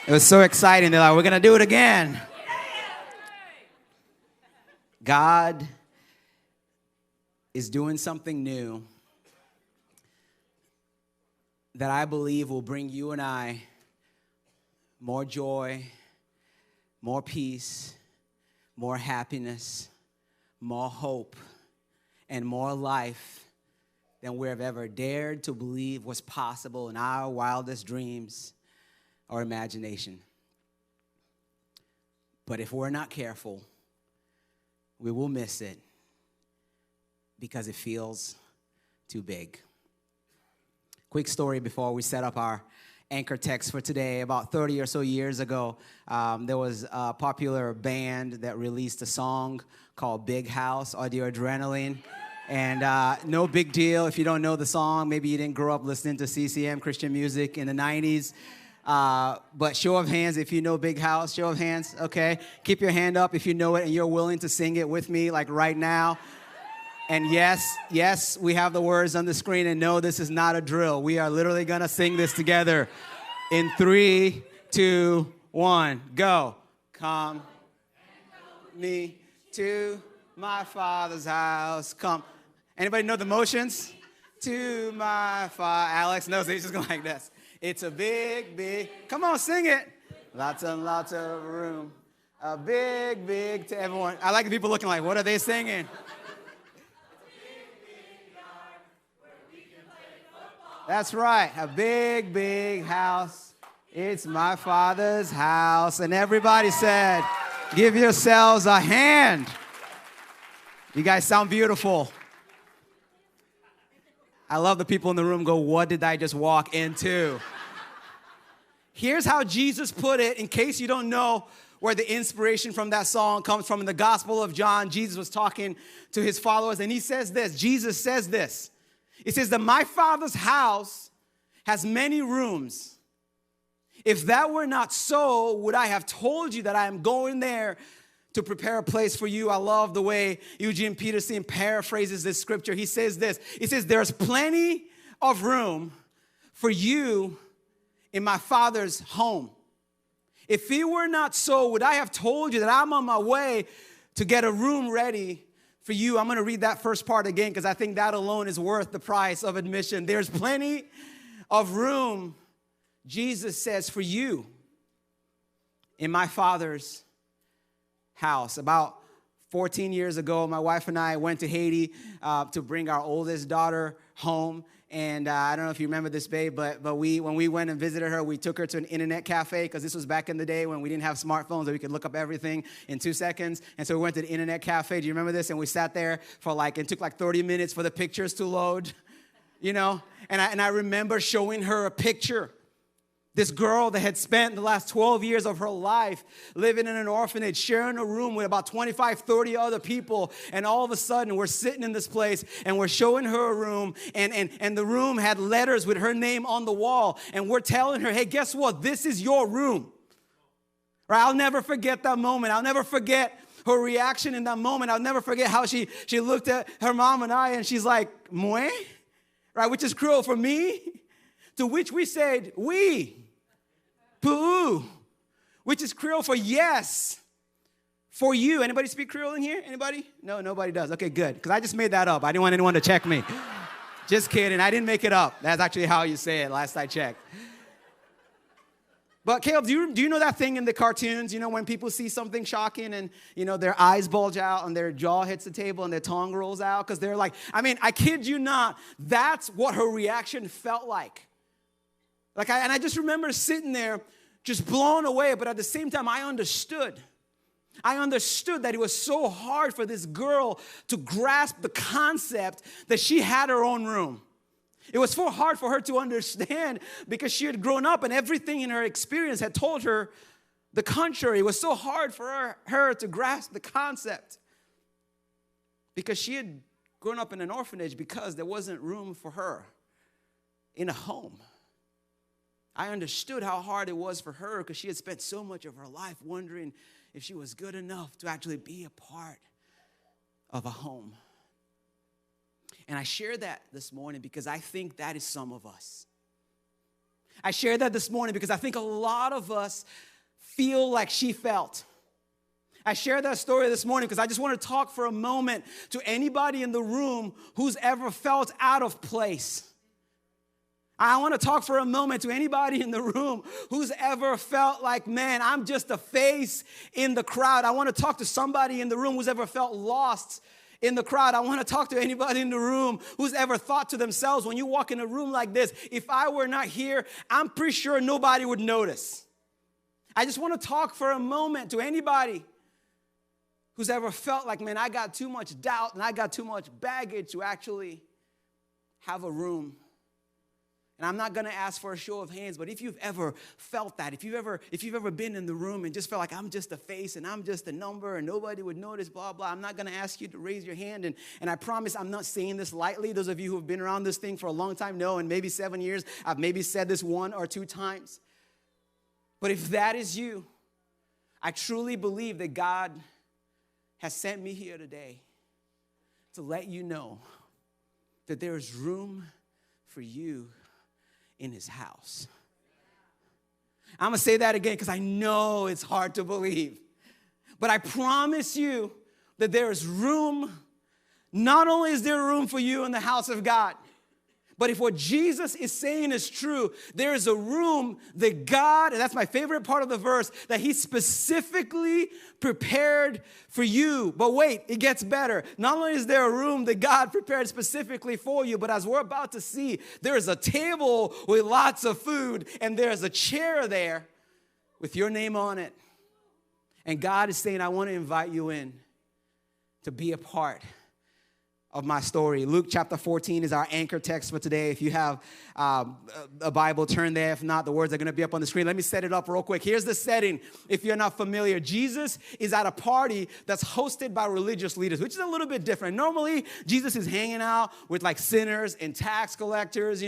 It was so exciting. They're like, we're going to do it again. God is doing something new that I believe will bring you and I more joy, more peace, more happiness, more hope, and more life than we have ever dared to believe was possible in our wildest dreams or imagination. But if we're not careful, we will miss it because it feels too big. Quick story before we set up our anchor text for today. About 30 or so years ago, there was a popular band that released a song called Big House, Audio Adrenaline. And no big deal if you don't know the song. Maybe you didn't grow up listening to CCM, Christian music, in the 90s. But show of hands if you know Big House. Show of hands, okay? Keep your hand up if you know it and you're willing to sing it with me, like right now. And yes, we have the words on the screen, and no, this is not a drill. We are literally going to sing this together in 3, 2, 1, go. Come me to my Father's house. Come. Anybody know the motions? To my Father. Alex knows it. He's just going like this. It's a big, come on, sing it. Lots and lots of room. A big to everyone. I like the people looking like, what are they singing? That's right. A big house. It's my Father's house. And everybody said, give yourselves a hand. You guys sound beautiful. I love the people in the room go, what did I just walk into? Here's how Jesus put it, in case you don't know where the inspiration from that song comes from. In the Gospel of John, Jesus was talking to his followers, and he says this. Jesus says this. He says that my Father's house has many rooms. If that were not so, would I have told you that I am going there to prepare a place for you? I love the way Eugene Peterson paraphrases this scripture. He says this. He says, there's plenty of room for you in my Father's home. If it were not so, would I have told you that I'm on my way to get a room ready for you? I'm going to read that first part again because I think that alone is worth the price of admission. There's plenty of room, Jesus says, for you in my Father's house. About 14 years ago, my wife and I went to Haiti to bring our oldest daughter home. And I don't know if you remember this, babe, but when we went and visited her, we took her to an internet cafe because this was back in the day when we didn't have smartphones that we could look up everything in 2 seconds. And so we went to the internet cafe. Do you remember this? And we sat there for it took 30 minutes for the pictures to load, you know? And I remember showing her a picture. This girl that had spent the last 12 years of her life living in an orphanage, sharing a room with about 25, 30 other people. And all of a sudden, we're sitting in this place, and we're showing her a room. And the room had letters with her name on the wall. And we're telling her, hey, guess what? This is your room. Right? I'll never forget that moment. I'll never forget her reaction in that moment. I'll never forget how she looked at her mom and I, and she's like, moi? Right? Which is Creole for me. To which we said, oui. Poo, which is Creole for yes, for you. Anybody speak Creole in here? Anybody? No, nobody does. Okay, good, because I just made that up. I didn't want anyone to check me. Just kidding. I didn't make it up. That's actually how you say it, last I checked. But Caleb, do you know that thing in the cartoons, when people see something shocking and, their eyes bulge out and their jaw hits the table and their tongue rolls out because they're like, I kid you not, that's what her reaction felt like. I just remember sitting there just blown away, but at the same time, I understood. I understood that it was so hard for this girl to grasp the concept that she had her own room. It was so hard for her to understand because she had grown up and everything in her experience had told her the contrary. It was so hard for her to grasp the concept because she had grown up in an orphanage because there wasn't room for her in a home. I understood how hard it was for her because she had spent so much of her life wondering if she was good enough to actually be a part of a home. And I share that this morning because I think that is some of us. I shared that this morning because I think a lot of us feel like she felt. I shared that story this morning because I just want to talk for a moment to anybody in the room who's ever felt out of place. I want to talk for a moment to anybody in the room who's ever felt like, man, I'm just a face in the crowd. I want to talk to somebody in the room who's ever felt lost in the crowd. I want to talk to anybody in the room who's ever thought to themselves, when you walk in a room like this, if I were not here, I'm pretty sure nobody would notice. I just want to talk for a moment to anybody who's ever felt like, man, I got too much doubt and I got too much baggage to actually have a room. And I'm not going to ask for a show of hands, but if you've ever felt that, if you've ever been in the room and just felt like I'm just a face and I'm just a number and nobody would notice, blah, blah, I'm not going to ask you to raise your hand. And I promise I'm not saying this lightly. Those of you who have been around this thing for a long time know, in maybe 7 years, I've maybe said this 1 or 2 times. But if that is you, I truly believe that God has sent me here today to let you know that there is room for you in his house. I'm going to say that again because I know it's hard to believe. But I promise you that there is room. Not only is there room for you in the house of God, but if what Jesus is saying is true, there is a room that God, and that's my favorite part of the verse, that he specifically prepared for you. But wait, it gets better. Not only is there a room that God prepared specifically for you, but as we're about to see, there is a table with lots of food, and there's a chair there with your name on it. And God is saying, I want to invite you in to be a part of my story. Luke chapter 14 is our anchor text for today. If you have a Bible, turn there. If not, the words are going to be up on the screen. Let me set it up real quick. Here's the setting. If you're not familiar, Jesus is at a party that's hosted by religious leaders, which is a little bit different. Normally, Jesus is hanging out with like sinners and tax collectors,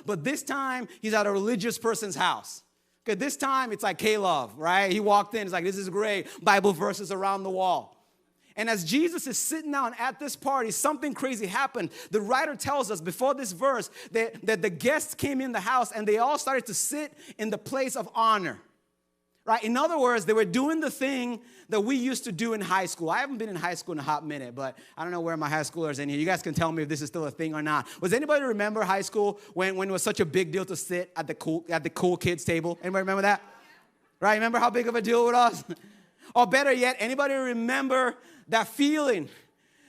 but this time he's at a religious person's house. Okay, this time it's like K-Love, right? He walked in, it's like, this is great. Bible verses around the wall. And as Jesus is sitting down at this party, something crazy happened. The writer tells us before this verse that the guests came in the house and they all started to sit in the place of honor. Right? In other words, they were doing the thing that we used to do in high school. I haven't been in high school in a hot minute, but I don't know where my high schoolers are in here. You guys can tell me if this is still a thing or not. Was anybody remember high school when it was such a big deal to sit at the cool kids table? Anybody remember that? Right? Remember how big of a deal it was? Or better yet, anybody remember that feeling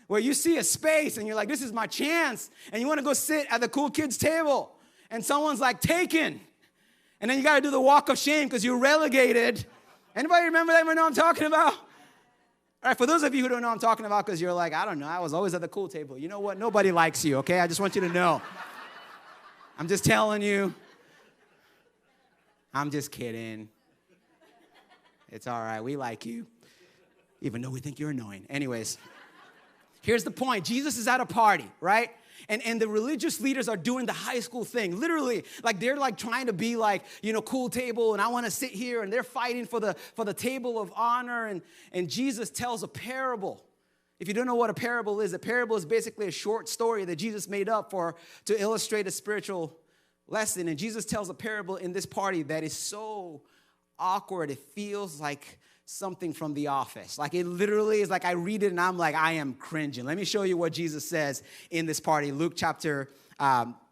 where you see a space and you're like, this is my chance, and you want to go sit at the cool kids table, and someone's like, taken. And then you got to do the walk of shame because you're relegated. Anybody remember that? Remember know what I'm talking about? All right, for those of you who don't know what I'm talking about because you're like, I don't know, I was always at the cool table. You know what? Nobody likes you, okay? I just want you to know. I'm just telling you. I'm just kidding. It's all right. We like you, even though we think you're annoying. Anyways, here's the point. Jesus is at a party, right? And the religious leaders are doing the high school thing. Literally, like they're like trying to be like, cool table, and I want to sit here, and they're fighting for the table of honor. And Jesus tells a parable. If you don't know what a parable is basically a short story that Jesus made up to illustrate a spiritual lesson. And Jesus tells a parable in this party that is so awkward. It feels like something from The Office. Like it literally is like I read it and I'm like, I am cringing. Let me show you what Jesus says in this party. Luke chapter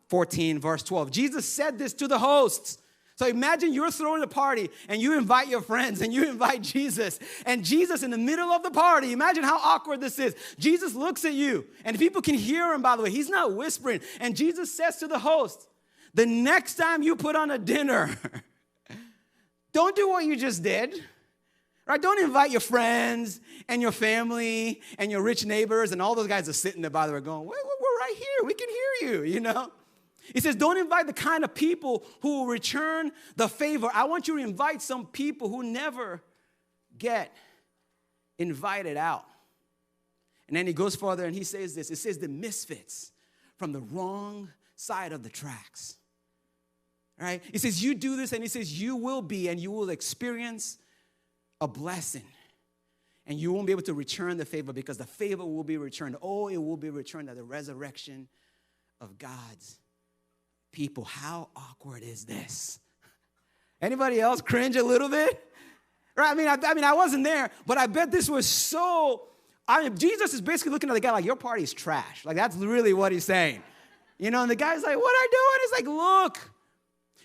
14, verse 12. Jesus said this to the hosts. So imagine you're throwing a party and you invite your friends and you invite Jesus. And Jesus in the middle of the party, imagine how awkward this is. Jesus looks at you, and people can hear him, by the way. He's not whispering. And Jesus says to the host, the next time you put on a dinner, don't do what you just did. Right? Don't invite your friends and your family and your rich neighbors, and all those guys are sitting there, by the way, going, we're right here. We can hear you, He says, don't invite the kind of people who will return the favor. I want you to invite some people who never get invited out. And then he goes further and he says this. It says the misfits from the wrong side of the tracks. Right? He says, you do this, and he says, you will be and you will experience a blessing. And you won't be able to return the favor because the favor will be returned. Oh, it will be returned at the resurrection of God's people. How awkward is this? Anybody else cringe a little bit? Right? I mean, I wasn't there, but I bet this was so. I mean, Jesus is basically looking at the guy like, your party's trash. Like, that's really what he's saying. You know, and the guy's like, what I doing? He's like, look.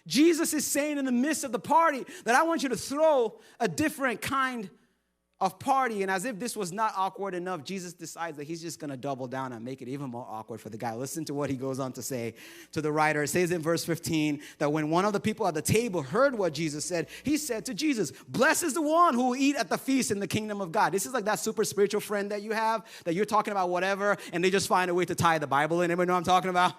Jesus is saying in the midst of the party that I want you to throw a different kind of party. And as if this was not awkward enough, Jesus decides that he's just going to double down and make it even more awkward for the guy. Listen to what he goes on to say to the writer. It says in verse 15 that when one of the people at the table heard what Jesus said, he said to Jesus, blessed is the one who will eat at the feast in the kingdom of God. This is like that super spiritual friend that you have, that you're talking about whatever, and they just find a way to tie the Bible in. Anybody know what I'm talking about?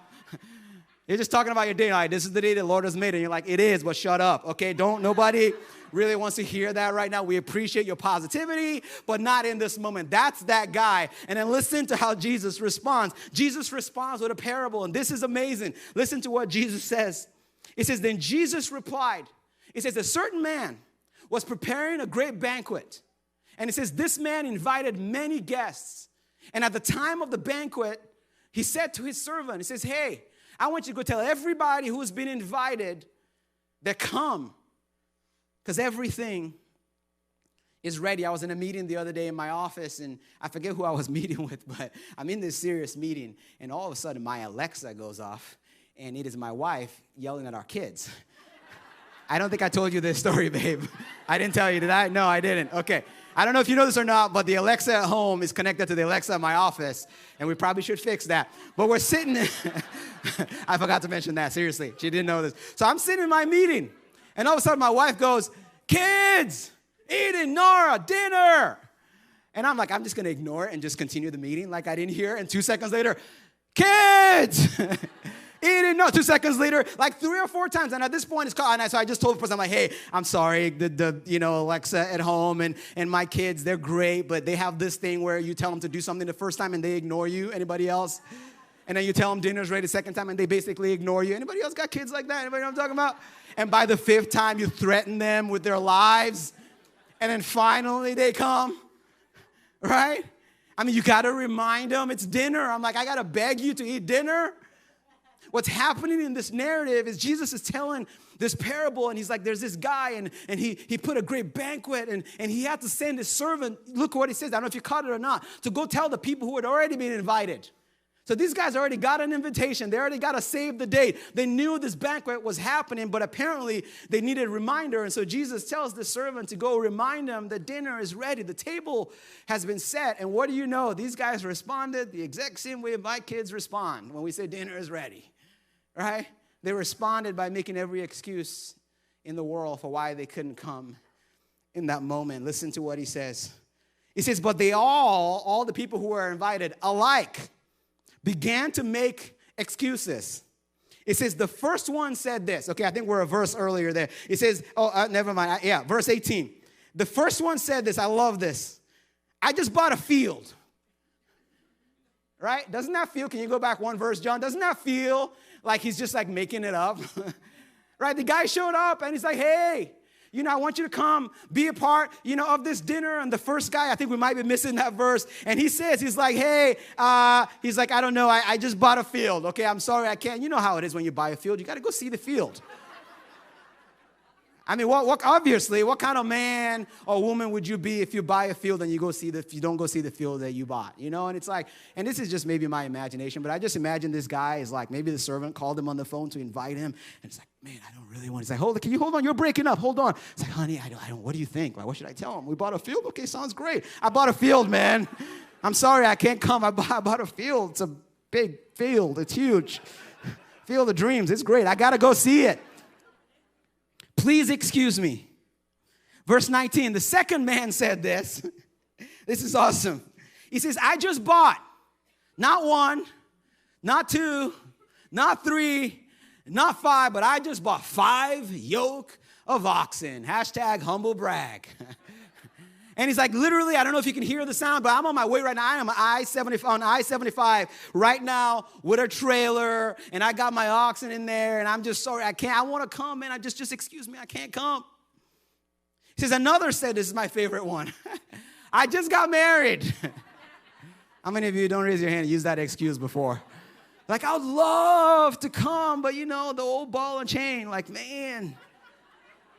You're just talking about your day. Like, this is the day the Lord has made. And you're like, it is, but shut up. Okay, nobody really wants to hear that right now. We appreciate your positivity, but not in this moment. That's that guy. And then listen to how Jesus responds. Jesus responds with a parable, and this is amazing. Listen to what Jesus says. It says, then Jesus replied. It says, a certain man was preparing a great banquet. And it says, this man invited many guests. And at the time of the banquet, he said to his servant, he says, hey, I want you to go tell everybody who's been invited that come, because everything is ready. I was in a meeting the other day in my office, and I forget who I was meeting with, but I'm in this serious meeting, and all of a sudden my Alexa goes off, and it is my wife yelling at our kids. I don't think I told you this story, babe. I didn't tell you, did I? No, I didn't. Okay. I don't know if you know this or not, but the Alexa at home is connected to the Alexa in my office, and we probably should fix that. But we're sitting, I forgot to mention that, seriously. She didn't know this. So I'm sitting in my meeting, and all of a sudden my wife goes, kids, Eden, Nora, dinner. And I'm like, I'm just going to ignore it and just continue the meeting like I didn't hear. And 2 seconds later, kids. Eden, no, 2 seconds later, like 3 or 4 times. And at this point, it's called, and so I just told the person, I'm like, hey, I'm sorry, the Alexa at home and my kids, they're great, but they have this thing where you tell them to do something the first time and they ignore you. Anybody else? And then you tell them dinner's ready the second time and they basically ignore you. Anybody else got kids like that? Anybody know what I'm talking about? And by the 5th time, you threaten them with their lives. And then finally they come, right? I mean, you got to remind them it's dinner. I'm like, I got to beg you to eat dinner. What's happening in this narrative is Jesus is telling this parable, and he's like, there's this guy, and he put a great banquet, and he had to send his servant, look what he says, I don't know if you caught it or not, to go tell the people who had already been invited. So these guys already got an invitation. They already got to save the date. They knew this banquet was happening, but apparently they needed a reminder. And so Jesus tells the servant to go remind them that dinner is ready. The table has been set. And what do you know? These guys responded the exact same way my kids respond when we say dinner is ready. Right? They responded by making every excuse in the world for why they couldn't come in that moment. Listen to what he says. He says, but they all the people who were invited alike, began to make excuses. It says the first one said this. Okay, I think we're a verse earlier there. It says, never mind. Verse 18. The first one said this. I love this. I just bought a field. Right? Doesn't that feel, can you go back one verse, John? Doesn't that feel like he's just like making it up? Right? The guy showed up and he's like, hey, I want you to come be a part, of this dinner. And the first guy, I think we might be missing that verse. And he says, he's like, hey, I don't know. I just bought a field. Okay, I'm sorry, I can't. You know how it is when you buy a field. You got to go see the field. I mean, obviously, what kind of man or woman would you be if you buy a field and you don't go see the field that you bought, And it's like, and this is just maybe my imagination, but I just imagine this guy is like, maybe the servant called him on the phone to invite him, and it's like, man, I don't really want. He's like, can you hold on? You're breaking up. Hold on. It's like, honey, I don't. What do you think? Like, what should I tell him? We bought a field. Okay, sounds great. I bought a field, man. I'm sorry, I can't come. I bought a field. It's a big field. It's huge. Field of dreams. It's great. I gotta go see it. Please excuse me. Verse 19, the second man said this. This is awesome. He says, I just bought not 1, not 2, not 3, not 5, but I just bought 5 yoke of oxen. Hashtag humble brag. And he's like, literally, I don't know if you can hear the sound, but I'm on my way right now. I am on I-75 right now with a trailer, and I got my oxen in there, and I'm just sorry, I want to come, man. Just excuse me, I can't come. He says, another said, this is my favorite one. I just got married. How many of you, don't raise your hand, used that excuse before? Like, I would love to come, but the old ball and chain, like, man.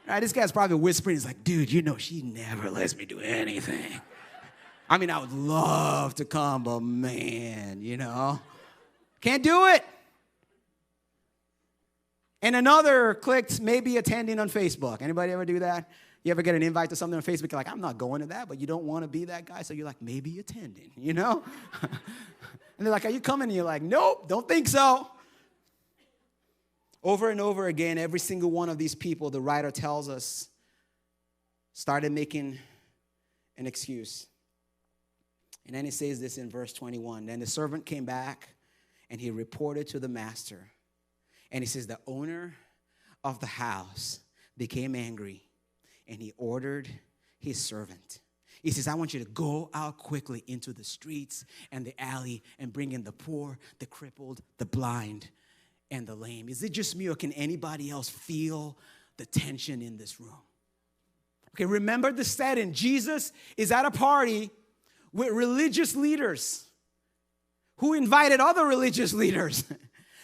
Right, this guy's probably whispering. He's like, dude, you know she never lets me do anything. I mean, I would love to come, but man, can't do it. And another clicked maybe attending on Facebook. Anybody ever do that? You ever get an invite to something on Facebook? You're like, I'm not going to that, but you don't want to be that guy, so you're like, maybe attending, And they're like, are you coming? And you're like, nope, don't think so. Over and over again, every single one of these people, the writer tells us, started making an excuse. And then he says this in verse 21. Then the servant came back, and he reported to the master. And he says, the owner of the house became angry, and he ordered his servant. He says, I want you to go out quickly into the streets and the alley and bring in the poor, the crippled, the blind, and the lame. Is it just me, or can anybody else feel the tension in this room? Okay, remember the setting. Jesus is at a party with religious leaders who invited other religious leaders.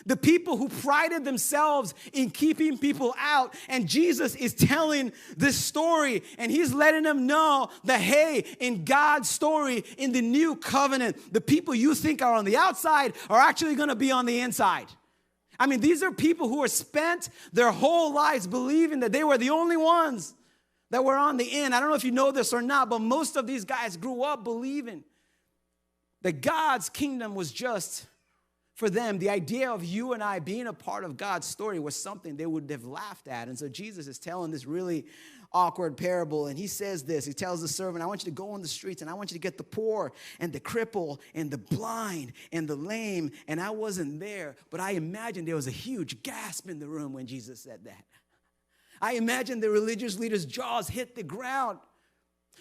The people who prided themselves in keeping people out. And Jesus is telling this story, and he's letting them know that, hey, in God's story, in the new covenant, the people you think are on the outside are actually going to be on the inside. I mean, these are people who have spent their whole lives believing that they were the only ones that were on the in. I don't know if you know this or not, but most of these guys grew up believing that God's kingdom was just for them. The idea of you and I being a part of God's story was something they would have laughed at. And so Jesus is telling this really awkward parable, and he says this. He tells the servant, I want you to go on the streets, and I want you to get the poor and the cripple and the blind and the lame. And I wasn't there, but I imagine there was a huge gasp in the room when Jesus said that. I imagine the religious leaders' jaws hit the ground.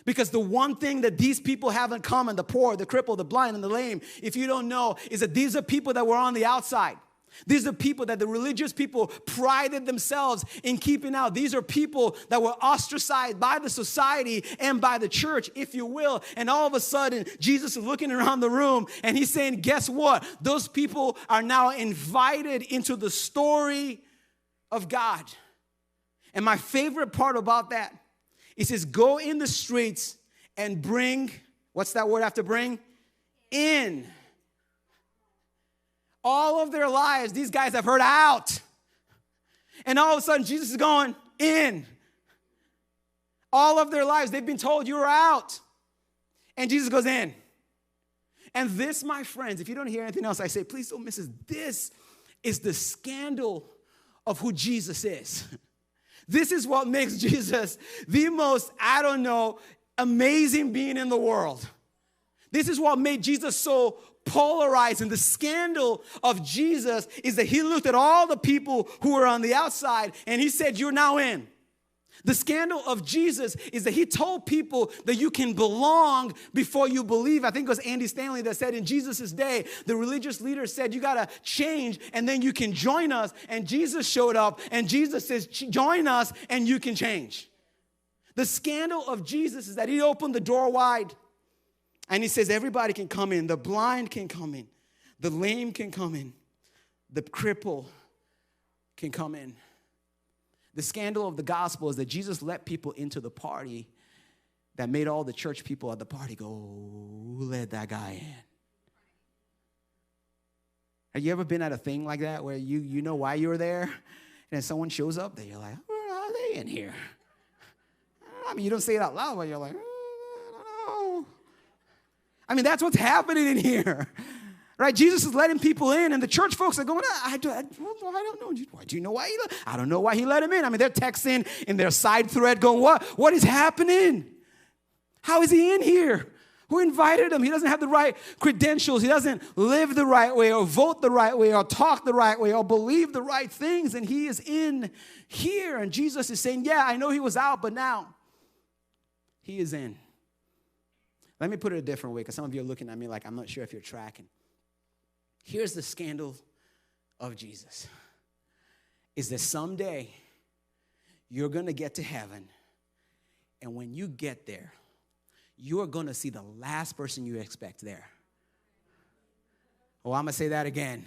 Because the one thing that these people have in common, the poor, the crippled, the blind, and the lame, if you don't know, is that these are people that were on the outside. These are people that the religious people prided themselves in keeping out. These are people that were ostracized by the society and by the church, if you will. And all of a sudden, Jesus is looking around the room, and he's saying, guess what? Those people are now invited into the story of God. And my favorite part about that, he says, go in the streets and bring, what's that word after bring? In. All of their lives, these guys have heard out. And all of a sudden, Jesus is going in. All of their lives, they've been told you were out. And Jesus goes in. And this, my friends, if you don't hear anything else I say, please don't miss this. This is the scandal of who Jesus is. This is what makes Jesus the most, amazing being in the world. This is what made Jesus so polarized. And the scandal of Jesus is that he looked at all the people who were on the outside and he said, you're now in. The scandal of Jesus is that he told people that you can belong before you believe. I think it was Andy Stanley that said in Jesus' day, the religious leaders said, you got to change and then you can join us. And Jesus showed up and Jesus says, join us and you can change. The scandal of Jesus is that he opened the door wide and he says, everybody can come in. The blind can come in. The lame can come in. The cripple can come in. The scandal of the gospel is that Jesus let people into the party that made all the church people at the party go, who let that guy in? Have you ever been at a thing like that where you know why you were there, and then someone shows up there, you're like, where are they in here? I mean, you don't say it out loud, but you're like, I don't know. I mean, that's what's happening in here. Right? Jesus is letting people in, and the church folks are going, I don't know. Do you know why? I don't know why he let him in. I mean, they're texting in their side thread going, what is happening? How is he in here? Who invited him? He doesn't have the right credentials. He doesn't live the right way or vote the right way or talk the right way or believe the right things, and he is in here. And Jesus is saying, yeah, I know he was out, but now he is in. Let me put it a different way, because some of you are looking at me like I'm not sure if you're tracking. Here's the scandal of Jesus, is that someday you're going to get to heaven, and when you get there, you are going to see the last person you expect there. Oh, I'm going to say that again.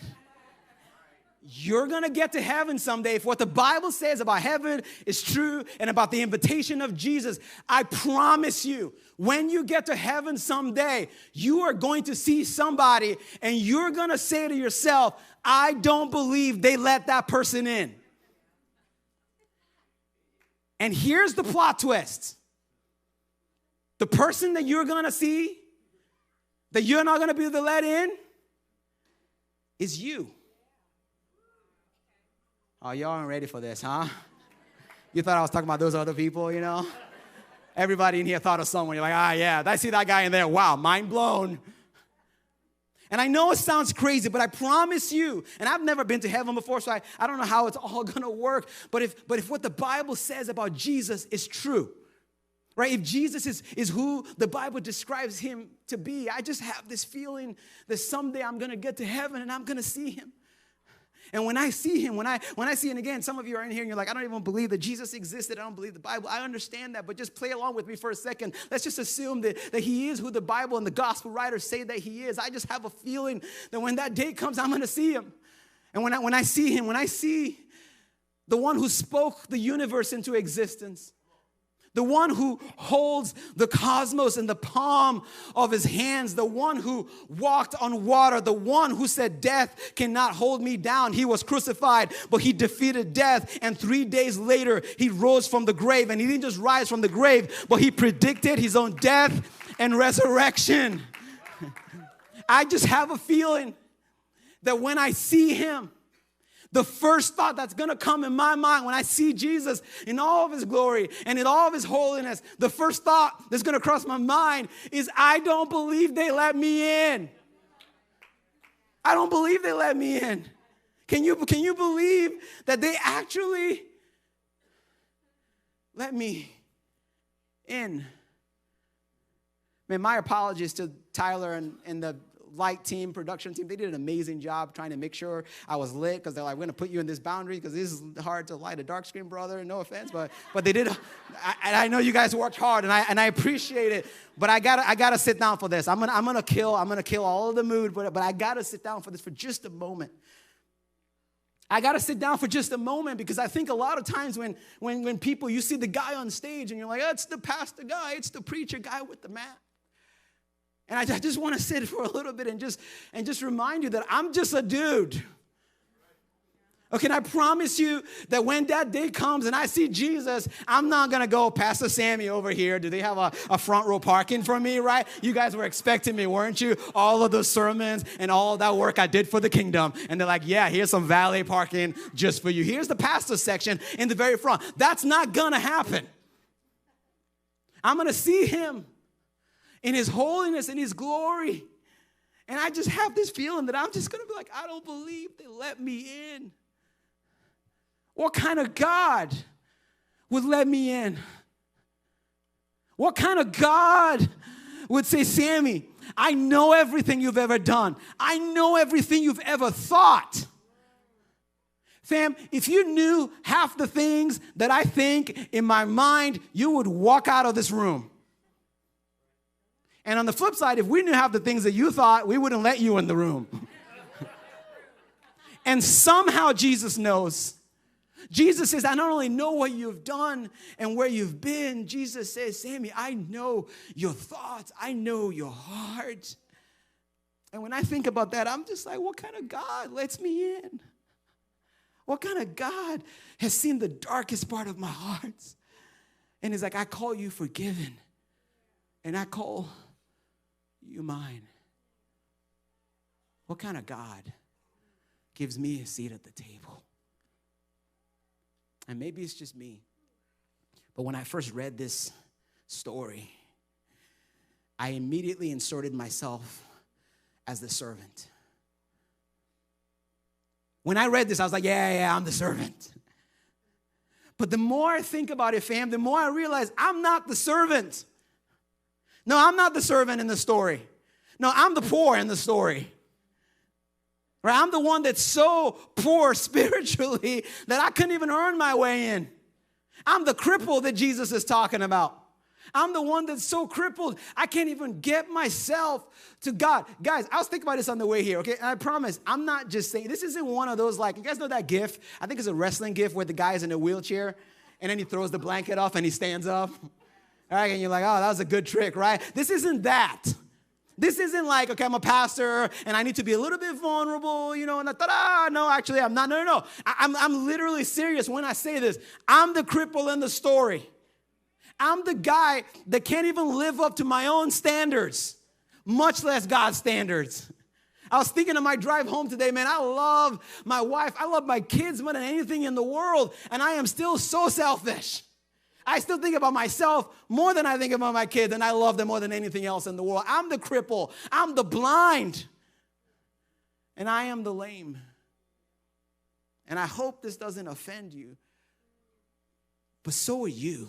You're going to get to heaven someday. If what the Bible says about heaven is true and about the invitation of Jesus, I promise you, when you get to heaven someday, you are going to see somebody and you're going to say to yourself, I don't believe they let that person in. And here's the plot twist. The person that you're going to see, that you're not going to be able to let in, is you. Oh, y'all aren't ready for this, huh? You thought I was talking about those other people, you know? Everybody in here thought of someone. You're like, yeah, I see that guy in there. Wow, mind blown. And I know it sounds crazy, but I promise you, and I've never been to heaven before, so I don't know how it's all going to work. But if what the Bible says about Jesus is true, right? If Jesus is who the Bible describes him to be, I just have this feeling that someday I'm going to get to heaven and I'm going to see him. And when I see him, when I see him again, some of you are in here and you're like, I don't even believe that Jesus existed. I don't believe the Bible. I understand that, but just play along with me for a second. Let's just assume that he is who the Bible and the gospel writers say that he is. I just have a feeling that when that day comes, I'm going to see him. And when I see him, when I see the one who spoke the universe into existence, the one who holds the cosmos in the palm of his hands, the one who walked on water, the one who said, death cannot hold me down. He was crucified, but he defeated death. And 3 days later, he rose from the grave. And he didn't just rise from the grave, but he predicted his own death and resurrection. I just have a feeling that when I see him, the first thought that's going to come in my mind when I see Jesus in all of his glory and in all of his holiness, the first thought that's going to cross my mind is, I don't believe they let me in. I don't believe they let me in. Can you believe that they actually let me in? Man, my apologies to Tyler and the light team, production team. They did an amazing job trying to make sure I was lit, because they're like, we're going to put you in this boundary because this is hard to light a dark screen, brother. No offense, but they did. I know you guys worked hard, and I appreciate it. But I gotta sit down for this. I'm gonna kill all of the mood, but I gotta sit down for this for just a moment. I got to sit down for just a moment, because I think a lot of times when people, you see the guy on stage and you're like, oh, it's the pastor guy, it's the preacher guy with the mat. And I just want to sit for a little bit and just remind you that I'm just a dude. Okay, and I promise you that when that day comes and I see Jesus, I'm not going to go, Pastor Sammy over here. Do they have a front row parking for me, right? You guys were expecting me, weren't you? All of those sermons and all that work I did for the kingdom. And they're like, yeah, here's some valet parking just for you. Here's the pastor section in the very front. That's not going to happen. I'm going to see him in his holiness and his glory. And I just have this feeling that I'm just going to be like, I don't believe they let me in. What kind of God would let me in? What kind of God would say, Sammy, I know everything you've ever done. I know everything you've ever thought. Fam, if you knew half the things that I think in my mind, you would walk out of this room. And on the flip side, if we knew half the things that you thought, we wouldn't let you in the room. And somehow Jesus knows. Jesus says, I not only know what you've done and where you've been. Jesus says, Sammy, I know your thoughts. I know your heart. And when I think about that, I'm just like, what kind of God lets me in? What kind of God has seen the darkest part of my heart? And he's like, I call you forgiven. And I call you mine. What kind of God gives me a seat at the table? And maybe it's just me, but when I first read this story, I immediately inserted myself as the servant. When I read this, I was like, yeah, I'm the servant. But the more I think about it, fam, the more I realize I'm not the servant. No, I'm not the servant in the story. No, I'm the poor in the story. Right? I'm the one that's so poor spiritually that I couldn't even earn my way in. I'm the cripple that Jesus is talking about. I'm the one that's so crippled, I can't even get myself to God. Guys, I was thinking about this on the way here, okay? And I promise, I'm not just saying, this isn't one of those, like, you guys know that gif? I think it's a wrestling gif where the guy is in a wheelchair, and then he throws the blanket off and he stands up. All right, and you're like, oh, that was a good trick, right? This isn't that. This isn't like, okay, I'm a pastor, and I need to be a little bit vulnerable, you know, and I thought, no, actually, I'm not. No. I'm literally serious when I say this. I'm the cripple in the story. I'm the guy that can't even live up to my own standards, much less God's standards. I was thinking on my drive home today, man, I love my wife. I love my kids more than anything in the world, and I am still so selfish. I still think about myself more than I think about my kids, and I love them more than anything else in the world. I'm the cripple. I'm the blind, and I am the lame. And I hope this doesn't offend you, but so are you.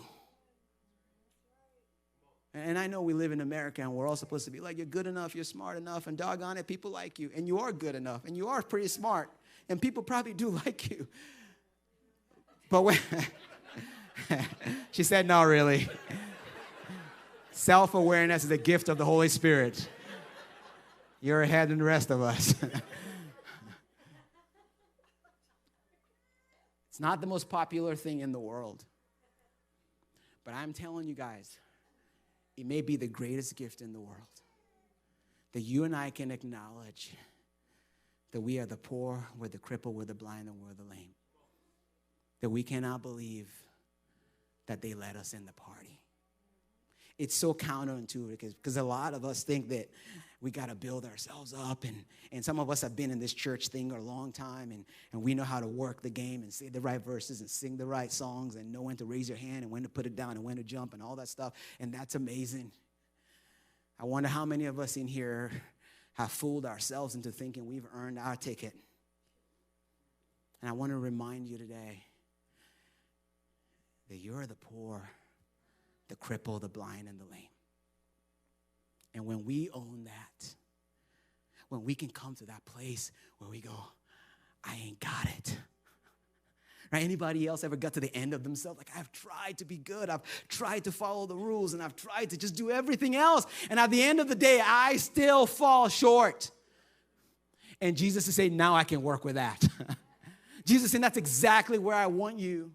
And I know we live in America, and we're all supposed to be like, you're good enough, you're smart enough, and doggone it, people like you. And you are good enough, and you are pretty smart, and people probably do like you. But when she said, no, really. Self-awareness is a gift of the Holy Spirit. You're ahead than the rest of us. It's not the most popular thing in the world. But I'm telling you guys, it may be the greatest gift in the world that you and I can acknowledge that we are the poor, we're the crippled, we're the blind, and we're the lame. That we cannot believe that they let us in the party. It's so counterintuitive because a lot of us think that we got to build ourselves up. And some of us have been in this church thing a long time, and we know how to work the game and say the right verses and sing the right songs and know when to raise your hand and when to put it down and when to jump and all that stuff. And that's amazing. I wonder how many of us in here have fooled ourselves into thinking we've earned our ticket. And I want to remind you today that you're the poor, the crippled, the blind, and the lame. And when we own that, when we can come to that place where we go, I ain't got it. Right? Anybody else ever got to the end of themselves? Like, I've tried to be good. I've tried to follow the rules, and I've tried to just do everything else. And at the end of the day, I still fall short. And Jesus is saying, now I can work with that. Jesus is saying, that's exactly where I want you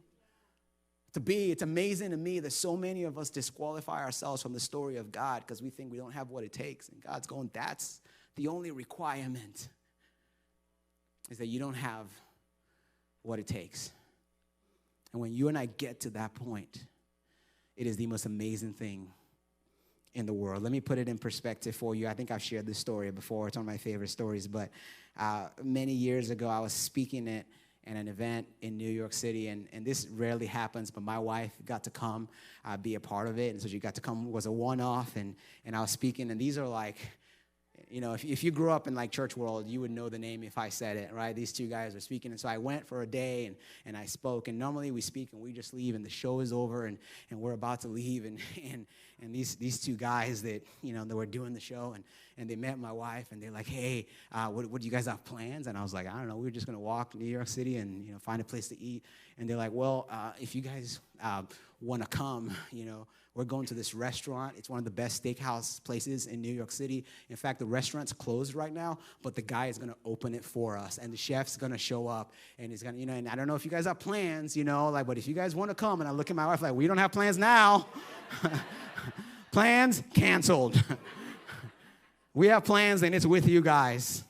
to be. It's amazing to me that so many of us disqualify ourselves from the story of God because we think we don't have what it takes. And God's going, that's the only requirement, is that you don't have what it takes. And when you and I get to that point, it is the most amazing thing in the world. Let me put it in perspective for you. I think I've shared this story before. It's one of my favorite stories. But many years ago, I was speaking at an event in New York City, and this rarely happens, but my wife got to come be a part of it, and so she got to come. It was a one-off, and I was speaking, and these are like, you know, if you grew up in like church world, you would know the name if I said it, right? These two guys were speaking, and so I went for a day, and I spoke, and normally we speak and we just leave, and the show is over, and we're about to leave, and these two guys that, you know, they were doing the show, and they met my wife, and they're like, hey, what do you guys have plans? And I was like, I don't know, we were just going to walk New York City and, you know, find a place to eat. And they're like, well, if you guys want to come, you know, we're going to this restaurant. It's one of the best steakhouse places in New York City. In fact, the restaurant's closed right now, but the guy is going to open it for us, and the chef's going to show up, and he's going to, you know, and I don't know if you guys have plans, you know, like, but if you guys want to come, and I look at my wife like, we don't have plans now. Plans canceled. We have plans, and it's with you guys.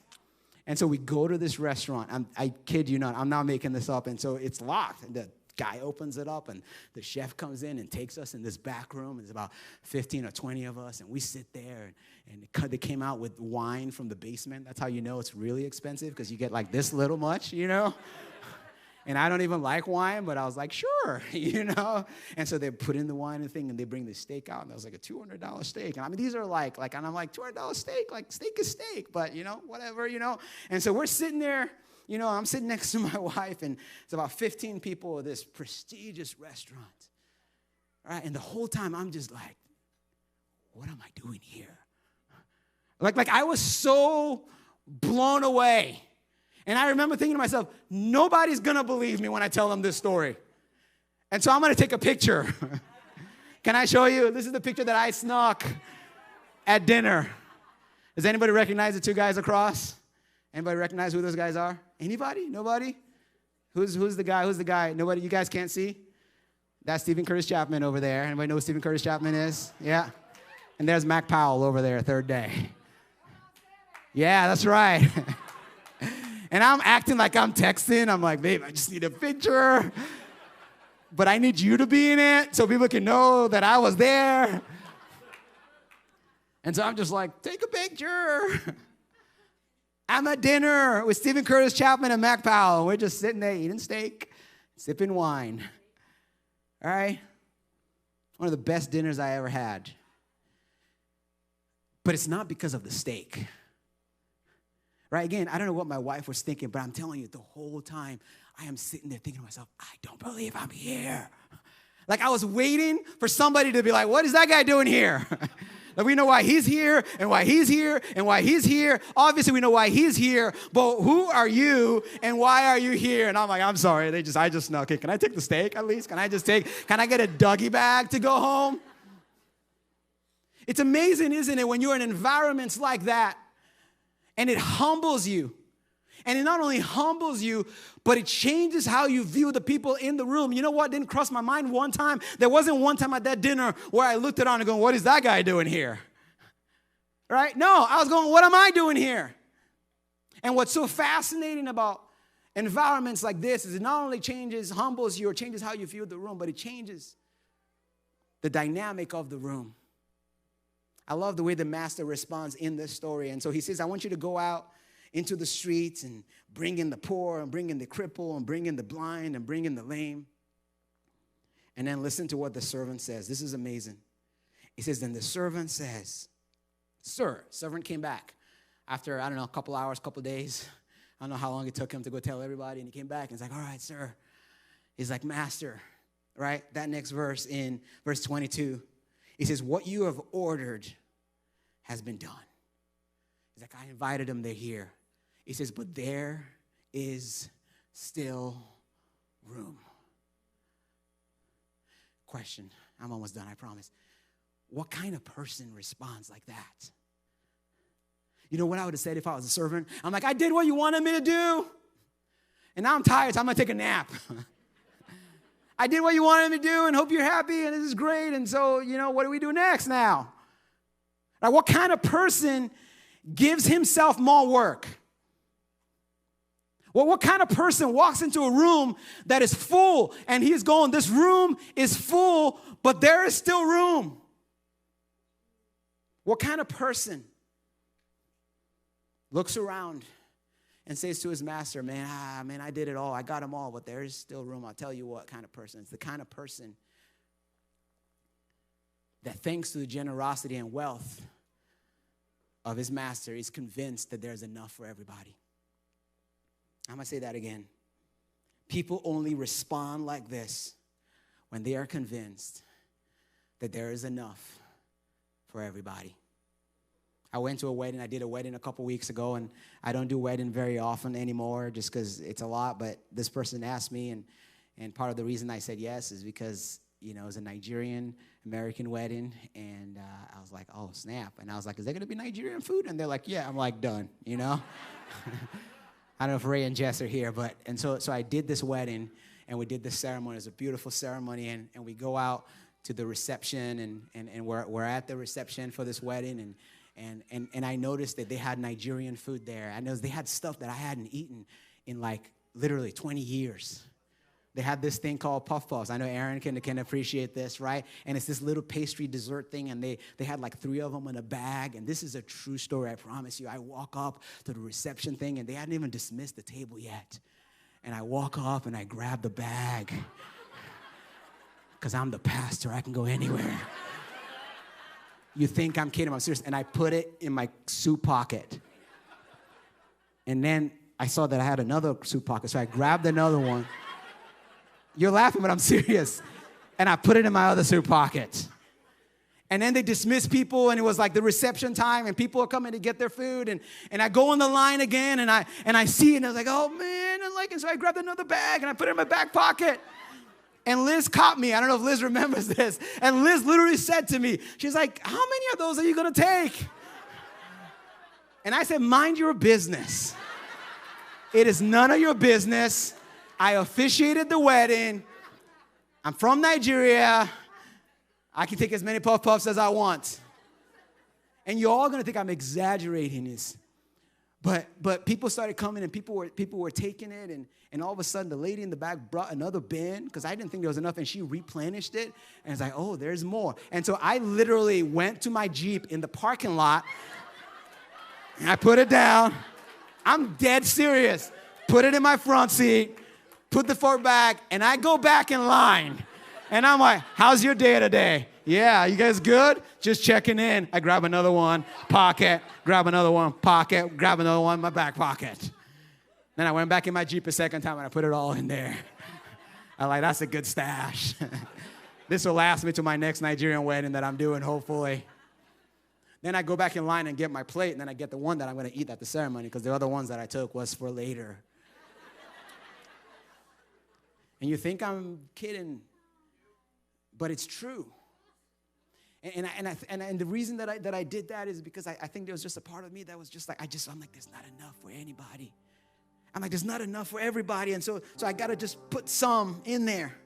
And so we go to this restaurant. I kid you not. I'm not making this up. And so it's locked. And the guy opens it up, and the chef comes in and takes us in this back room. There's about 15 or 20 of us, and we sit there. And they came out with wine from the basement. That's how you know it's really expensive, because you get like this little much, you know. And I don't even like wine, but I was like, sure, you know. And so they put in the wine and thing, and they bring the steak out, and it was like a $200 steak. And I mean, these are like, and I'm like, $200 steak, like steak is steak, but, you know, whatever, you know. And so we're sitting there, you know, I'm sitting next to my wife, and it's about 15 people at this prestigious restaurant, right? And the whole time I'm just like, what am I doing here? Like I was so blown away. And I remember thinking to myself, nobody's going to believe me when I tell them this story. And so I'm going to take a picture. Can I show you? This is the picture that I snuck at dinner. Does anybody recognize the two guys across? Anybody recognize who those guys are? Anybody? Nobody? Who's the guy? Who's the guy? Nobody? You guys can't see? That's Stephen Curtis Chapman over there. Anybody know who Stephen Curtis Chapman is? Yeah. And there's Mac Powell over there, third day. Yeah, that's right. And I'm acting like I'm texting. I'm like, babe, I just need a picture. But I need you to be in it so people can know that I was there. And so I'm just like, take a picture. I'm at dinner with Stephen Curtis Chapman and Mac Powell. We're just sitting there eating steak, sipping wine. All right? One of the best dinners I ever had. But it's not because of the steak. Right? Again, I don't know what my wife was thinking, but I'm telling you, the whole time, I am sitting there thinking to myself, I don't believe I'm here. Like I was waiting for somebody to be like, what is that guy doing here? Like we know why he's here and why he's here and why he's here. Obviously, we know why he's here, but who are you and why are you here? And I'm like, I'm sorry, I just snuck it. Can I take the steak at least? Can I get a Dougie bag to go home? It's amazing, isn't it, when you're in environments like that, and it humbles you. And it not only humbles you, but it changes how you view the people in the room. You know what didn't cross my mind one time? There wasn't one time at that dinner where I looked around and going, what is that guy doing here? Right? No, I was going, what am I doing here? And what's so fascinating about environments like this is it not only humbles you or changes how you view the room, but it changes the dynamic of the room. I love the way the master responds in this story. And so he says, I want you to go out into the streets and bring in the poor and bring in the cripple and bring in the blind and bring in the lame. And then listen to what the servant says. This is amazing. He says, then the servant says, servant came back after, I don't know, a couple hours, couple days. I don't know how long it took him to go tell everybody. And he came back and he's like, all right, sir. He's like, master, right? That next verse in verse 22, he says, what you have ordered has been done. He's like, I invited them, they're here. He says, but there is still room. Question, I'm almost done, I promise. What kind of person responds like that? You know what I would have said if I was a servant? I'm like, I did what you wanted me to do. And now I'm tired, so I'm going to take a nap. I did what you wanted me to do and hope you're happy and this is great. And so, what do we do next now? Like, what kind of person gives himself more work? Well, what kind of person walks into a room that is full and he's going, this room is full, but there is still room? What kind of person looks around and says to his master, man, I did it all. I got them all, but there is still room. I'll tell you what kind of person. It's the kind of person that thanks to the generosity and wealth of his master is convinced that there's enough for everybody. I'm going to say that again. People only respond like this when they are convinced that there is enough for everybody. I went to a wedding. I did a wedding a couple weeks ago, and I don't do wedding very often anymore just because it's a lot. But this person asked me, and part of the reason I said yes is because, it was a Nigerian-American wedding, and I was like, oh, snap. And I was like, is there going to be Nigerian food? And they're like, yeah. I'm like, done, I don't know if Ray and Jess are here, and so I did this wedding, and we did this ceremony. It was a beautiful ceremony, and we go out to the reception, and we're at the reception for this wedding, and I noticed that they had Nigerian food there. I noticed they had stuff that I hadn't eaten in like literally 20 years. They had this thing called puff puffs. I know Aaron can appreciate this, right? And it's this little pastry dessert thing, and they had like 3 of them in a bag. And this is a true story, I promise you. I walk up to the reception thing, and they hadn't even dismissed the table yet. And I walk up, and I grab the bag. Because I'm the pastor. I can go anywhere. You think I'm kidding. I'm serious. And I put it in my suit pocket. And then I saw that I had another suit pocket, so I grabbed another one. You're laughing, but I'm serious. And I put it in my other suit pocket. And then they dismissed people, and it was like the reception time, and people are coming to get their food. And I go on the line again, and I see it, and I was like, oh, man. And so I grabbed another bag, and I put it in my back pocket. And Liz caught me. I don't know if Liz remembers this. And Liz literally said to me, she's like, how many of those are you going to take? And I said, mind your business. It is none of your business. I officiated the wedding. I'm from Nigeria. I can take as many puff-puffs as I want. And you're all going to think I'm exaggerating this. But people started coming, and people were taking it, and all of a sudden the lady in the back brought another bin because I didn't think there was enough, and she replenished it. And it's like, oh, there's more. And so I literally went to my Jeep in the parking lot, and I put it down. I'm dead serious. Put it in my front seat, put the fork back, and I go back in line. And I'm like, how's your day today? Yeah, you guys good? Just checking in. I grab another one, pocket, grab another one, pocket, grab another one, my back pocket. Then I went back in my Jeep a second time and I put it all in there. I'm like, that's a good stash. This will last me to my next Nigerian wedding that I'm doing, hopefully. Then I go back in line and get my plate, and then I get the one that I'm going to eat at the ceremony because the other ones that I took was for later. And you think I'm kidding, but it's true. And the reason that I did that is because I think there was just a part of me that was just like, I'm like, there's not enough for anybody. I'm like, there's not enough for everybody. And so I got to just put some in there.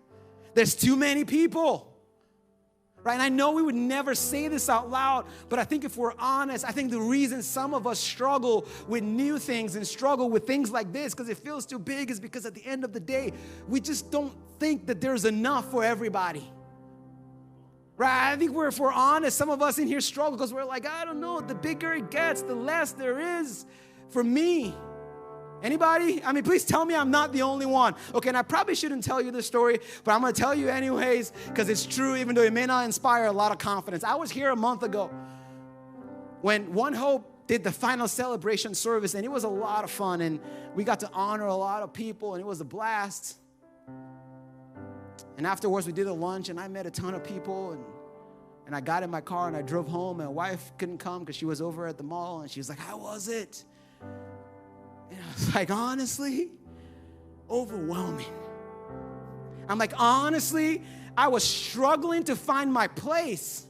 There's too many people. Right? And I know we would never say this out loud, but I think if we're honest, I think the reason some of us struggle with new things and struggle with things like this because it feels too big is because at the end of the day, we just don't think that there's enough for everybody. Right? I think if we're honest, some of us in here struggle because we're like, I don't know, the bigger it gets, the less there is for me. Anybody? I mean, please tell me I'm not the only one. Okay, and I probably shouldn't tell you this story, but I'm going to tell you anyways because it's true, even though it may not inspire a lot of confidence. I was here a month ago when One Hope did the final celebration service, and it was a lot of fun, and we got to honor a lot of people, and it was a blast. And afterwards, we did a lunch, and I met a ton of people, and I got in my car, and I drove home, and my wife couldn't come because she was over at the mall, and she was like, how was it? And I was like, honestly, overwhelming. I'm like, honestly, I was struggling to find my place.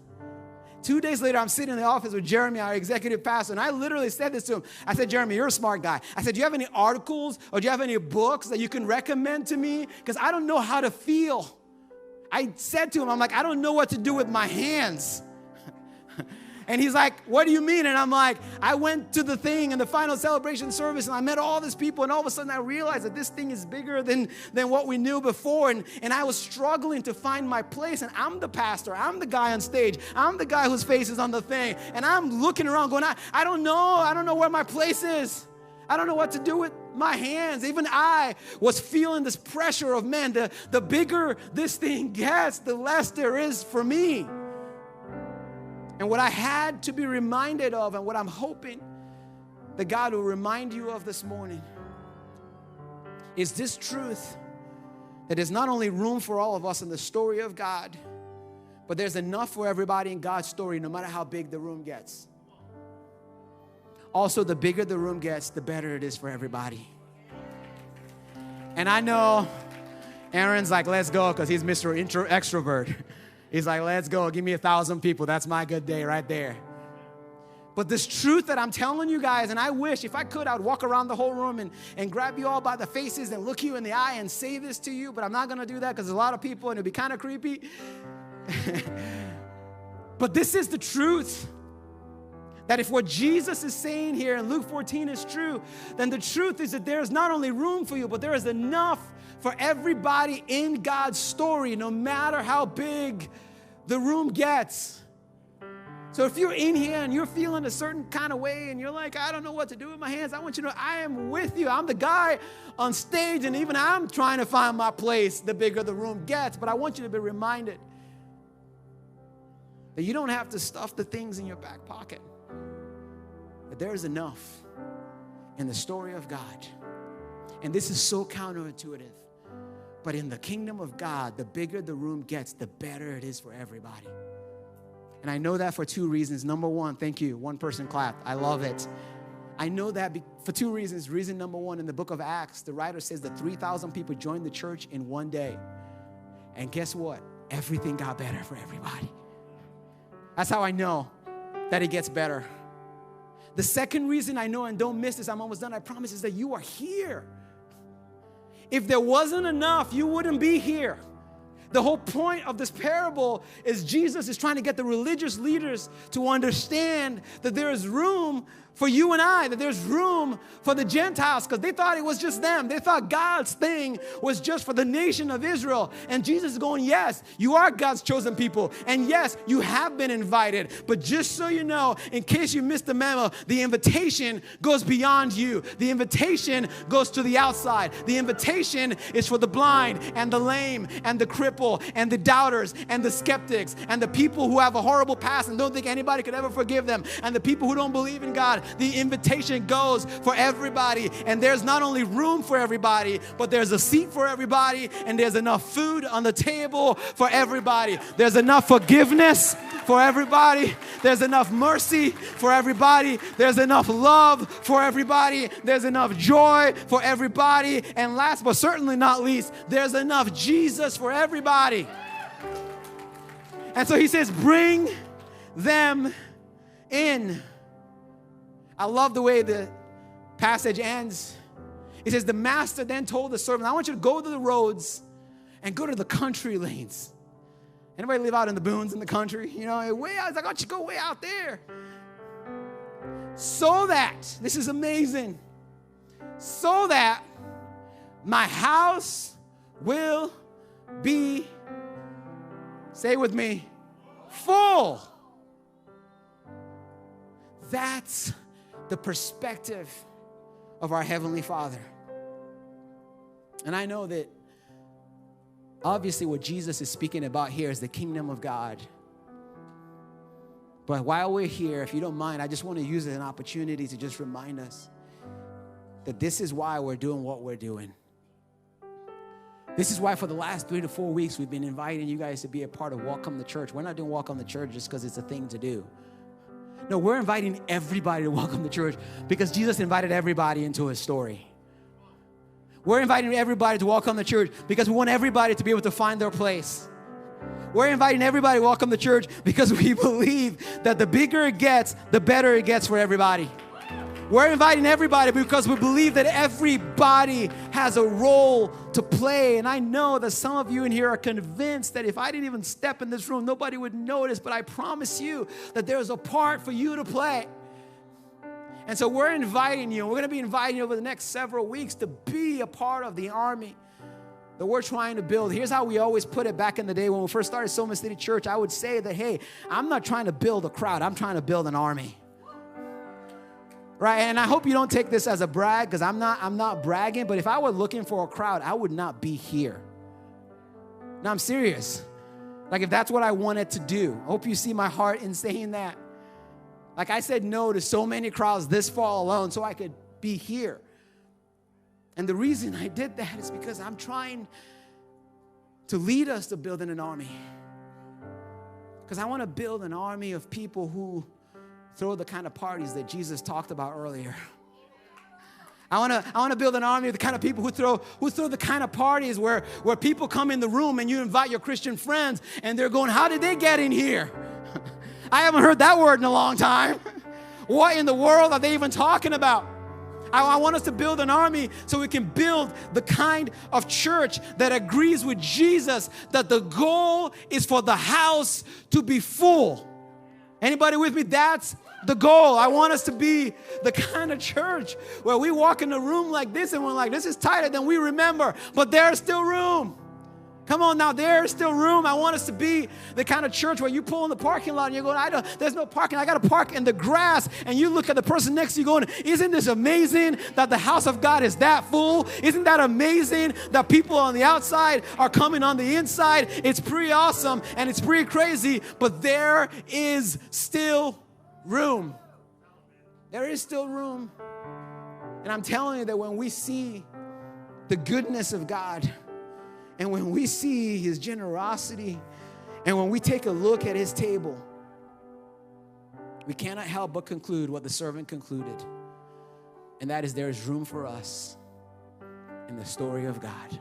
2 days later, I'm sitting in the office with Jeremy, our executive pastor, and I literally said this to him. I said, Jeremy, you're a smart guy. I said, do you have any articles or do you have any books that you can recommend to me? Because I don't know how to feel. I said to him, I'm like, I don't know what to do with my hands. And he's like, what do you mean? And I'm like, I went to the thing in the final celebration service and I met all these people, and all of a sudden I realized that this thing is bigger than what we knew before. And I was struggling to find my place, and I'm the pastor. I'm the guy on stage. I'm the guy whose face is on the thing. And I'm looking around going, I don't know. I don't know where my place is. I don't know what to do with my hands. Even I was feeling this pressure of, man, the bigger this thing gets, the less there is for me. And what I had to be reminded of, and what I'm hoping that God will remind you of this morning, is this truth that there's not only room for all of us in the story of God, but there's enough for everybody in God's story, no matter how big the room gets. Also, the bigger the room gets, the better it is for everybody. And I know Aaron's like, let's go, because he's Mr. Extrovert. He's like, let's go. Give me 1,000 people. That's my good day right there. But this truth that I'm telling you guys, and I wish if I could, I'd walk around the whole room and grab you all by the faces and look you in the eye and say this to you, but I'm not going to do that because there's a lot of people and it'd be kind of creepy. But this is the truth. That if what Jesus is saying here in Luke 14 is true, then the truth is that there is not only room for you, but there is enough for everybody in God's story, no matter how big the room gets. So if you're in here and you're feeling a certain kind of way and you're like, I don't know what to do with my hands, I want you to know I am with you. I'm the guy on stage, and even I'm trying to find my place the bigger the room gets. But I want you to be reminded that you don't have to stuff the things in your back pocket. That there is enough in the story of God. And this is so counterintuitive. But in the kingdom of God, the bigger the room gets, the better it is for everybody. And I know that for two reasons. Number one, thank you. One person clapped. I love it. I know that for two reasons. Reason number one, in the book of Acts, the writer says that 3,000 people joined the church in one day. And guess what? Everything got better for everybody. That's how I know that it gets better. The second reason I know, and don't miss this, I'm almost done, I promise, is that you are here. If there wasn't enough, you wouldn't be here. The whole point of this parable is Jesus is trying to get the religious leaders to understand that there is room for you and I, that there's room for the Gentiles, because they thought it was just them. They thought God's thing was just for the nation of Israel. And Jesus is going, yes, you are God's chosen people. And yes, you have been invited. But just so you know, in case you missed the memo, the invitation goes beyond you. The invitation goes to the outside. The invitation is for the blind and the lame and the cripple and the doubters and the skeptics and the people who have a horrible past and don't think anybody could ever forgive them, and the people who don't believe in God. The invitation goes for everybody, and there's not only room for everybody, but there's a seat for everybody, and there's enough food on the table for everybody. There's enough forgiveness for everybody. There's enough mercy for everybody. There's enough love for everybody. There's enough joy for everybody. And last but certainly not least, there's enough Jesus for everybody. And so he says, bring them in. I love the way the passage ends. It says, the master then told the servant, I want you to go to the roads and go to the country lanes. Anybody live out in the boons in the country? You know, way out. He's like, I want you to go way out there. So that, this is amazing, so that my house will be, say with me, full. That's the perspective of our Heavenly Father. And I know that obviously what Jesus is speaking about here is the kingdom of God. But while we're here, if you don't mind, I just want to use it as an opportunity to just remind us that this is why we're doing what we're doing. This is why for the last 3 to 4 weeks we've been inviting you guys to be a part of Welcome to Church. We're not doing Welcome to Church just because it's a thing to do. No, we're inviting everybody to welcome to church because Jesus invited everybody into his story. We're inviting everybody to welcome to church because we want everybody to be able to find their place. We're inviting everybody to welcome to church because we believe that the bigger it gets, the better it gets for everybody. We're inviting everybody because we believe that everybody has a role to play. And I know that some of you in here are convinced that if I didn't even step in this room, nobody would notice. But I promise you that there's a part for you to play. And so we're inviting you. We're going to be inviting you over the next several weeks to be a part of the army that we're trying to build. Here's how we always put it back in the day when we first started Soma City Church. I would say that, hey, I'm not trying to build a crowd. I'm trying to build an army. Right, and I hope you don't take this as a brag because I'm not bragging, but if I were looking for a crowd, I would not be here. No, I'm serious. Like if that's what I wanted to do. I hope you see my heart in saying that. Like I said no to so many crowds this fall alone so I could be here. And the reason I did that is because I'm trying to lead us to building an army. Because I want to build an army of people who throw the kind of parties that Jesus talked about earlier. I want to build an army of the kind of people who throw the kind of parties where people come in the room and you invite your Christian friends and they're going, how did they get in here? I haven't heard that word in a long time. What in the world are they even talking about? I want us to build an army so we can build the kind of church that agrees with Jesus that the goal is for the house to be full. Anybody with me? That's the goal. I want us to be the kind of church where we walk in a room like this and we're like, this is tighter than we remember, but there's still room. Come on now, there's still room. I want us to be the kind of church where you pull in the parking lot and you're going, there's no parking. I got to park in the grass. And you look at the person next to you going, isn't this amazing that the house of God is that full? Isn't that amazing that people on the outside are coming on the inside? It's pretty awesome and it's pretty crazy, but there is still room. There is still room. And I'm telling you that when we see the goodness of God, and when we see his generosity, and when we take a look at his table, we cannot help but conclude what the servant concluded. And that is there is room for us in the story of God.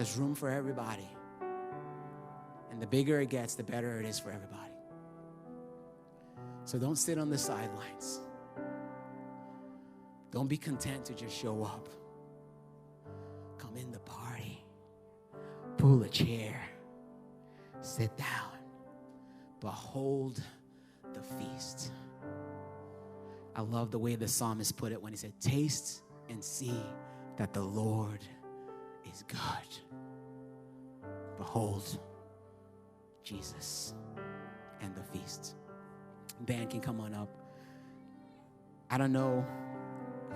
There's room for everybody. And the bigger it gets, the better it is for everybody. So don't sit on the sidelines. Don't be content to just show up. Come in the party. Pull a chair. Sit down. Behold the feast. I love the way the psalmist put it when he said, taste and see that the Lord is good. Behold Jesus and the feast. Band can come on up. I don't know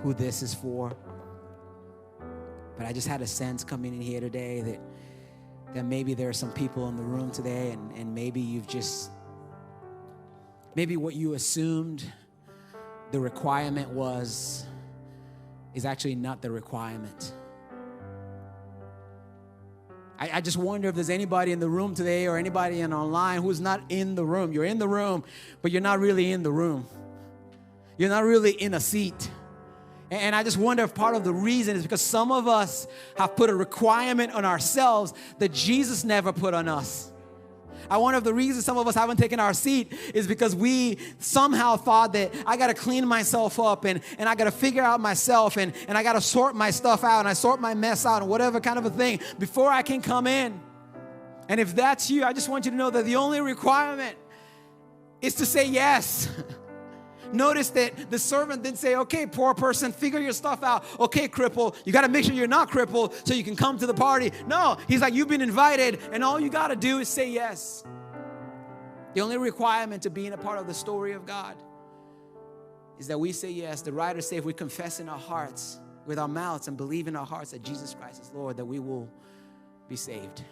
who this is for, but I just had a sense coming in here today that maybe there are some people in the room today, and maybe you've just, maybe what you assumed the requirement is actually not the requirement. I just wonder if there's anybody in the room today or anybody online who's not in the room. You're in the room, but you're not really in the room. You're not really in a seat. And I just wonder if part of the reason is because some of us have put a requirement on ourselves that Jesus never put on us. I wonder if the reason some of us haven't taken our seat is because we somehow thought that I got to clean myself up and I got to figure out myself and I got to sort my stuff out and I sort my mess out and whatever kind of a thing before I can come in. And if that's you, I just want you to know that the only requirement is to say yes. Notice that the servant didn't say, okay, poor person, figure your stuff out. Okay, cripple, you got to make sure you're not crippled so you can come to the party. No, he's like, you've been invited, and all you got to do is say yes. The only requirement to being a part of the story of God is that we say yes. The writers say if we confess in our hearts, with our mouths, and believe in our hearts that Jesus Christ is Lord, that we will be saved.